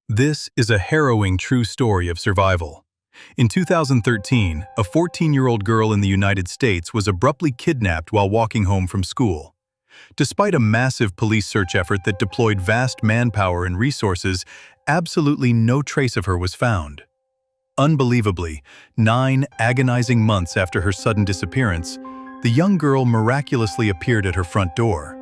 This is a harrowing true story of survival. In 2013, a 14-year-old girl in the United States was abruptly kidnapped while walking home from school. Despite a massive police search effort that deployed vast manpower and resources, absolutely no trace of her was found. Unbelievably, 9 agonizing months after her sudden disappearance, the young girl miraculously appeared at her front door.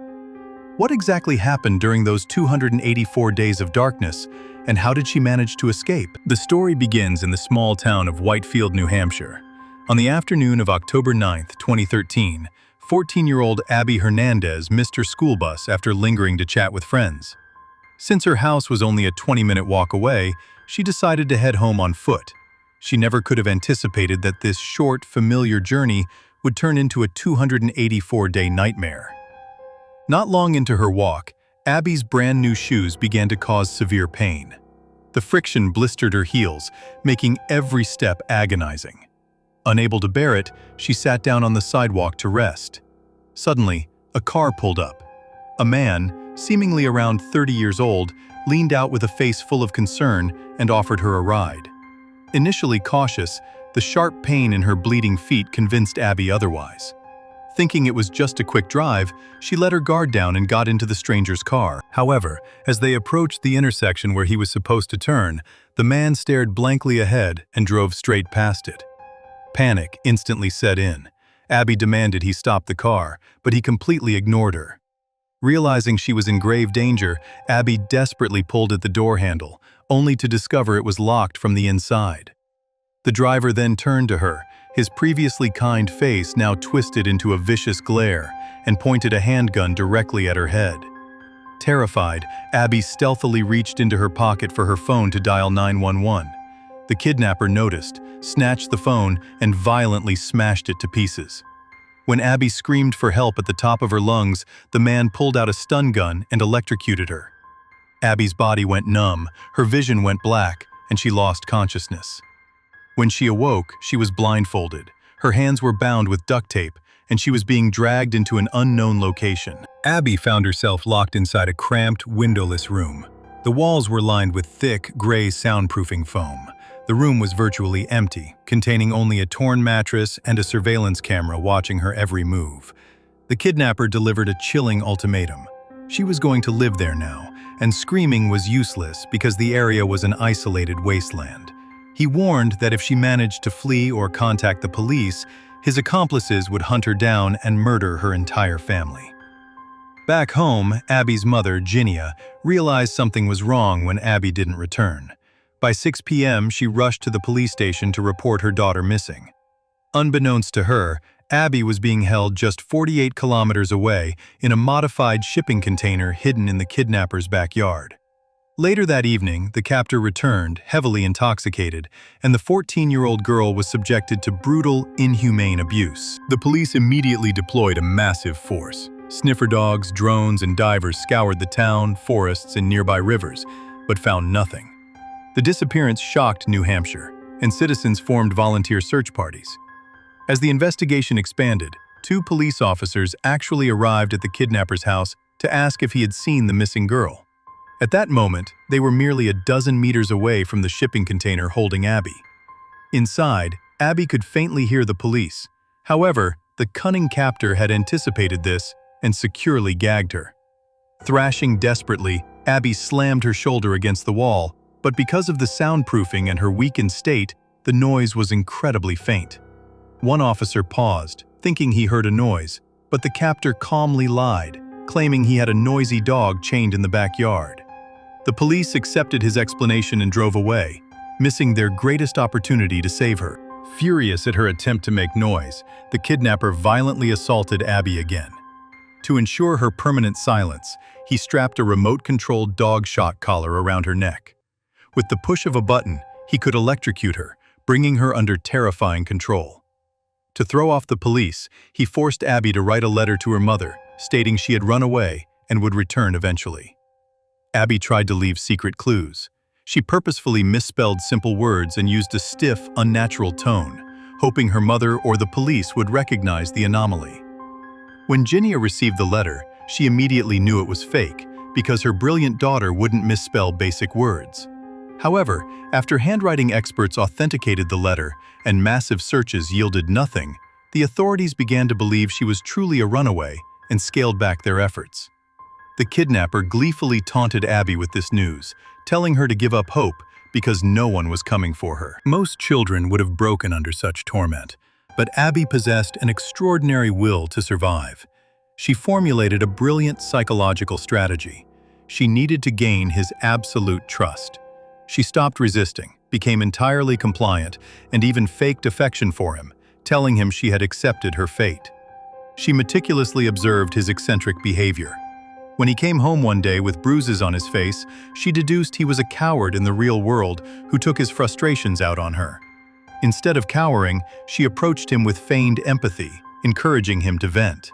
What exactly happened during those 284 days of darkness, and how did she manage to escape? The story begins in the small town of Whitefield, New Hampshire. On the afternoon of October 9, 2013, 14-year-old Abby Hernandez missed her school bus after lingering to chat with friends. Since her house was only a 20-minute walk away, she decided to head home on foot. She never could have anticipated that this short, familiar journey would turn into a 284-day nightmare. Not long into her walk, Abby's brand new shoes began to cause severe pain. The friction blistered her heels, making every step agonizing. Unable to bear it, she sat down on the sidewalk to rest. Suddenly, a car pulled up. A man, seemingly around 30 years old, leaned out with a face full of concern and offered her a ride. Initially cautious, the sharp pain in her bleeding feet convinced Abby otherwise. Thinking it was just a quick drive, she let her guard down and got into the stranger's car. However, as they approached the intersection where he was supposed to turn, the man stared blankly ahead and drove straight past it. Panic instantly set in. Abby demanded he stop the car, but he completely ignored her. Realizing she was in grave danger, Abby desperately pulled at the door handle, only to discover it was locked from the inside. The driver then turned to her, his previously kind face now twisted into a vicious glare, and pointed a handgun directly at her head. Terrified, Abby stealthily reached into her pocket for her phone to dial 911. The kidnapper noticed, snatched the phone, and violently smashed it to pieces. When Abby screamed for help at the top of her lungs, the man pulled out a stun gun and electrocuted her. Abby's body went numb, her vision went black, and she lost consciousness. When she awoke, she was blindfolded. Her hands were bound with duct tape, and she was being dragged into an unknown location. Abby found herself locked inside a cramped, windowless room. The walls were lined with thick, gray soundproofing foam. The room was virtually empty, containing only a torn mattress and a surveillance camera watching her every move. The kidnapper delivered a chilling ultimatum. She was going to live there now, and screaming was useless because the area was an isolated wasteland. He warned that if she managed to flee or contact the police, his accomplices would hunt her down and murder her entire family. Back home, Abby's mother, Ginia, realized something was wrong when Abby didn't return. By 6 p.m., she rushed to the police station to report her daughter missing. Unbeknownst to her, Abby was being held just 48 kilometers away in a modified shipping container hidden in the kidnapper's backyard. Later that evening, the captor returned, heavily intoxicated, and the 14-year-old girl was subjected to brutal, inhumane abuse. The police immediately deployed a massive force. Sniffer dogs, drones, and divers scoured the town, forests, and nearby rivers, but found nothing. The disappearance shocked New Hampshire, and citizens formed volunteer search parties. As the investigation expanded, 2 police officers actually arrived at the kidnapper's house to ask if he had seen the missing girl. At that moment, they were merely a dozen meters away from the shipping container holding Abby. Inside, Abby could faintly hear the police. However, the cunning captor had anticipated this and securely gagged her. Thrashing desperately, Abby slammed her shoulder against the wall, but because of the soundproofing and her weakened state, the noise was incredibly faint. One officer paused, thinking he heard a noise, but the captor calmly lied, claiming he had a noisy dog chained in the backyard. The police accepted his explanation and drove away, missing their greatest opportunity to save her. Furious at her attempt to make noise, the kidnapper violently assaulted Abby again. To ensure her permanent silence, he strapped a remote-controlled dog shock collar around her neck. With the push of a button, he could electrocute her, bringing her under terrifying control. To throw off the police, he forced Abby to write a letter to her mother, stating she had run away and would return eventually. Abby tried to leave secret clues. She purposefully misspelled simple words and used a stiff, unnatural tone, hoping her mother or the police would recognize the anomaly. When Ginia received the letter, she immediately knew it was fake because her brilliant daughter wouldn't misspell basic words. However, after handwriting experts authenticated the letter and massive searches yielded nothing, the authorities began to believe she was truly a runaway and scaled back their efforts. The kidnapper gleefully taunted Abby with this news, telling her to give up hope because no one was coming for her. Most children would have broken under such torment, but Abby possessed an extraordinary will to survive. She formulated a brilliant psychological strategy. She needed to gain his absolute trust. She stopped resisting, became entirely compliant, and even faked affection for him, telling him she had accepted her fate. She meticulously observed his eccentric behavior. When he came home one day with bruises on his face, she deduced he was a coward in the real world who took his frustrations out on her. Instead of cowering, she approached him with feigned empathy, encouraging him to vent.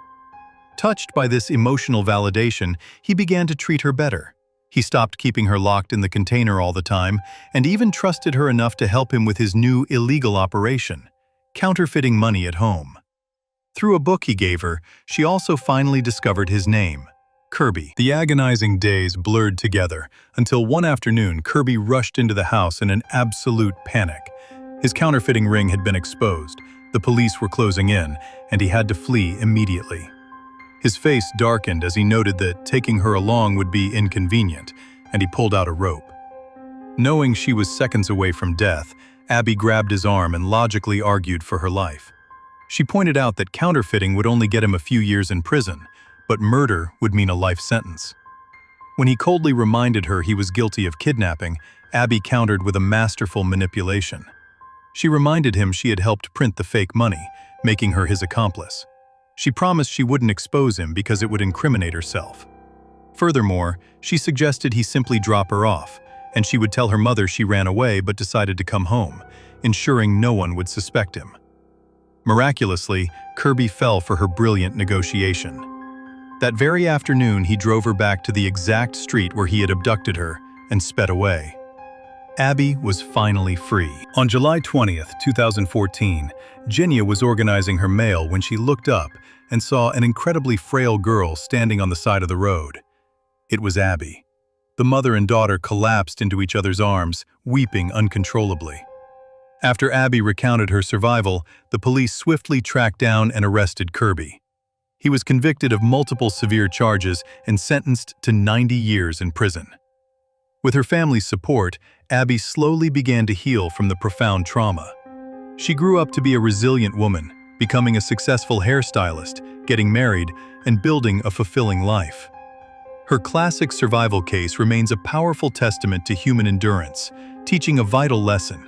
Touched by this emotional validation, he began to treat her better. He stopped keeping her locked in the container all the time and even trusted her enough to help him with his new illegal operation, counterfeiting money at home. Through a book he gave her, she also finally discovered his name, Kirby. The agonizing days blurred together until one afternoon Kirby rushed into the house in an absolute panic. His counterfeiting ring had been exposed, the police were closing in, and he had to flee immediately. His face darkened as he noted that taking her along would be inconvenient, and he pulled out a rope. Knowing she was seconds away from death, Abby grabbed his arm and logically argued for her life. She pointed out that counterfeiting would only get him a few years in prison, but murder would mean a life sentence. When he coldly reminded her he was guilty of kidnapping, Abby countered with a masterful manipulation. She reminded him she had helped print the fake money, making her his accomplice. She promised she wouldn't expose him because it would incriminate herself. Furthermore, she suggested he simply drop her off, and she would tell her mother she ran away but decided to come home, ensuring no one would suspect him. Miraculously, Kirby fell for her brilliant negotiation. That very afternoon, he drove her back to the exact street where he had abducted her and sped away. Abby was finally free. On July 20th, 2014, Jinya was organizing her mail when she looked up and saw an incredibly frail girl standing on the side of the road. It was Abby. The mother and daughter collapsed into each other's arms, weeping uncontrollably. After Abby recounted her survival, the police swiftly tracked down and arrested Kirby. He was convicted of multiple severe charges and sentenced to 90 years in prison. With her family's support, Abby slowly began to heal from the profound trauma. She grew up to be a resilient woman, becoming a successful hairstylist, getting married, and building a fulfilling life. Her classic survival case remains a powerful testament to human endurance, teaching a vital lesson.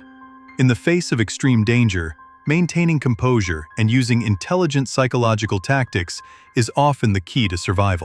In the face of extreme danger, maintaining composure and using intelligent psychological tactics is often the key to survival.